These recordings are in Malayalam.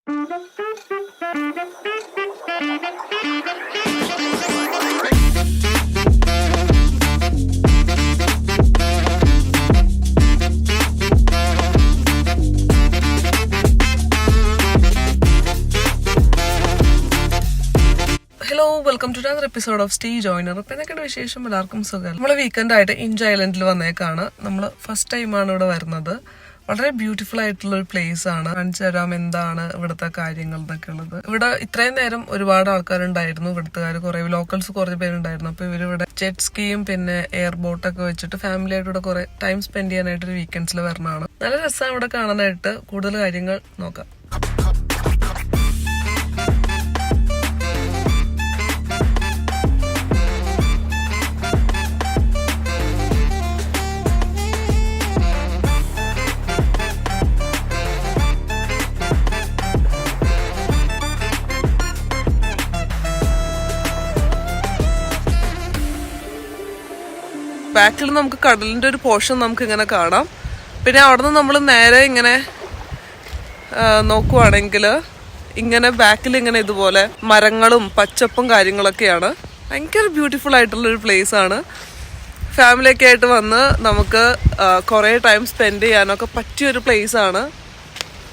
Hello, welcome to another episode of stay joiner. ഇപ്പം എന്നൊക്കെ വിശേഷം? എല്ലാവർക്കും സുഖം. നമ്മൾ വീക്കെൻഡ് ആയിട്ട് ഇഞ്ച് ഐലൻഡിൽ വന്നേക്കാണ്. നമ്മൾ ഫസ്റ്റ് ടൈമാണ് ഇവിടെ വരുന്നത്. വളരെ ബ്യൂട്ടിഫുൾ ആയിട്ടുള്ള ഒരു പ്ലേസ് ആണ്. കാണിച്ചു തരാം എന്താണ് ഇവിടുത്തെ കാര്യങ്ങൾ എന്നൊക്കെ ഉള്ളത്. ഇവിടെ ഇത്രയും നേരം ഒരുപാട് ആൾക്കാരുണ്ടായിരുന്നു. ഇവിടുത്തുകാർ കുറെ ലോക്കൽസ് കുറേ പേരുണ്ടായിരുന്നു. അപ്പൊ ഇവരിവിടെ ജെറ്റ് സ്കീയും പിന്നെ എയർ ബോട്ടൊക്കെ വെച്ചിട്ട് ഫാമിലി ആയിട്ട് ഇവിടെ കുറെ ടൈം സ്പെൻഡ് ചെയ്യാനായിട്ട് ഒരു വീക്കെൻഡ്സിൽ വരണതാണ്. നല്ല രസമാണ് ഇവിടെ കാണാനായിട്ട്. കൂടുതൽ കാര്യങ്ങൾ നോക്കാം. ബാക്കിൽ നമുക്ക് കടലിന്റെ ഒരു പോർഷൻ നമുക്ക് ഇങ്ങനെ കാണാം. പിന്നെ അവിടെ നിന്ന് നമ്മൾ നേരെ ഇങ്ങനെ നോക്കുവാണെങ്കിൽ ഇങ്ങനെ ബാക്കിൽ ഇങ്ങനെ ഇതുപോലെ മരങ്ങളും പച്ചപ്പും കാര്യങ്ങളൊക്കെയാണ്. ഭയങ്കര ബ്യൂട്ടിഫുൾ ആയിട്ടുള്ളൊരു പ്ലേസ് ആണ്. ഫാമിലിയൊക്കെ ആയിട്ട് വന്ന് നമുക്ക് കുറേ ടൈം സ്പെൻഡ് ചെയ്യാനൊക്കെ പറ്റിയൊരു പ്ലേസ് ആണ്.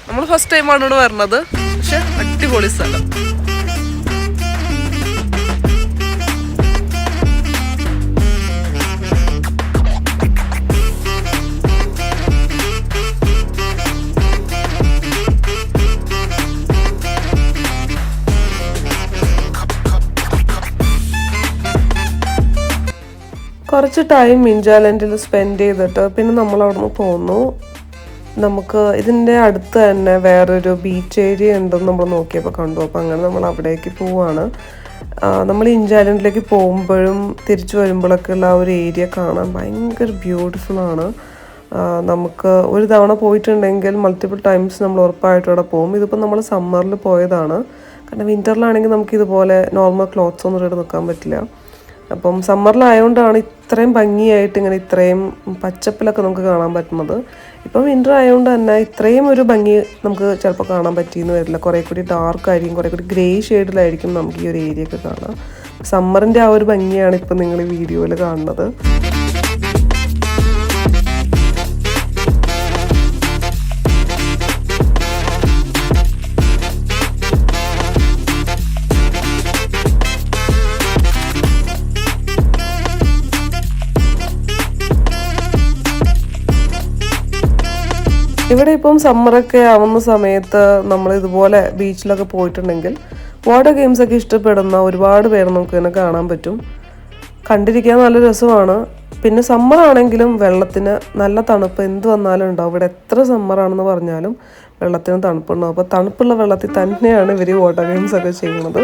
നമ്മൾ ഫസ്റ്റ് ടൈമാണ് ഇവിടെ വരുന്നത്. പക്ഷെ അടിപൊളി സ്ഥലം. കുറച്ച് ടൈം ഇഞ്ച് ഐലൻഡിൽ സ്പെൻഡ് ചെയ്തിട്ട് പിന്നെ നമ്മൾ അവിടെ നിന്ന് പോന്നു. നമുക്ക് ഇതിൻ്റെ അടുത്ത് തന്നെ വേറൊരു ബീച്ച് ഏരിയ ഉണ്ടെന്ന് നമ്മൾ നോക്കിയപ്പോൾ കണ്ടു. അപ്പോൾ അങ്ങനെ നമ്മൾ അവിടേക്ക് പോവാണ്. നമ്മൾ ഇഞ്ച് ഐലൻഡിലേക്ക് പോകുമ്പോഴും തിരിച്ചു വരുമ്പോഴൊക്കെ ഉള്ള ആ ഒരു ഏരിയ കാണാൻ ഭയങ്കര ബ്യൂട്ടിഫുള്ളാണ്. നമുക്ക് ഒരു തവണ പോയിട്ടുണ്ടെങ്കിൽ മൾട്ടിപ്പിൾ ടൈംസ് നമ്മൾ ഉറപ്പായിട്ടും അവിടെ പോകും. ഇതിപ്പോൾ നമ്മൾ സമ്മറിൽ പോയതാണ്. കാരണം വിൻ്ററിലാണെങ്കിൽ നമുക്ക് ഇതുപോലെ നോർമൽ ക്ലോത്ത്സ് ഒന്നും ഇവിടെ നിൽക്കാൻ പറ്റില്ല. അപ്പം സമ്മറിലായതുകൊണ്ടാണ് ഇത്രയും ഭംഗിയായിട്ട് ഇങ്ങനെ ഇത്രയും പച്ചപ്പിലൊക്കെ നമുക്ക് കാണാൻ പറ്റുന്നത്. ഇപ്പം വിൻ്റർ ആയതുകൊണ്ട് തന്നെ ഇത്രയും ഒരു ഭംഗി നമുക്ക് ചിലപ്പോൾ കാണാൻ പറ്റിയെന്ന് വരില്ല. കുറേ കൂടി ഡാർക്ക് ആയിരിക്കും, കുറേ കൂടി ഗ്രേ ഷെയ്ഡിലായിരിക്കും നമുക്ക് ഈ ഒരു ഏരിയ ഒക്കെ കാണാം. സമ്മറിൻ്റെ ആ ഒരു ഭംഗിയാണ് ഇപ്പം നിങ്ങൾ ഈ വീഡിയോയിൽ കാണുന്നത്. ഇവിടെ ഇപ്പം സമ്മറൊക്കെ ആവുന്ന സമയത്ത് നമ്മൾ ഇതുപോലെ ബീച്ചിലൊക്കെ പോയിട്ടുണ്ടെങ്കിൽ വാട്ടർ ഗെയിംസൊക്കെ ഇഷ്ടപ്പെടുന്ന ഒരുപാട് പേര് നമുക്ക് തന്നെ കാണാൻ പറ്റും. കണ്ടിരിക്കാൻ നല്ല രസമാണ്. പിന്നെ സമ്മറാണെങ്കിലും വെള്ളത്തിന് നല്ല തണുപ്പ് എന്ത് വന്നാലും ഉണ്ടാവും. ഇവിടെ എത്ര സമ്മറാണെന്ന് പറഞ്ഞാലും വെള്ളത്തിന് തണുപ്പുണ്ടാവും. അപ്പോൾ തണുപ്പുള്ള വെള്ളത്തിൽ തന്നെയാണ് ഇവർ വാട്ടർ ഗെയിംസൊക്കെ ചെയ്യുന്നത്.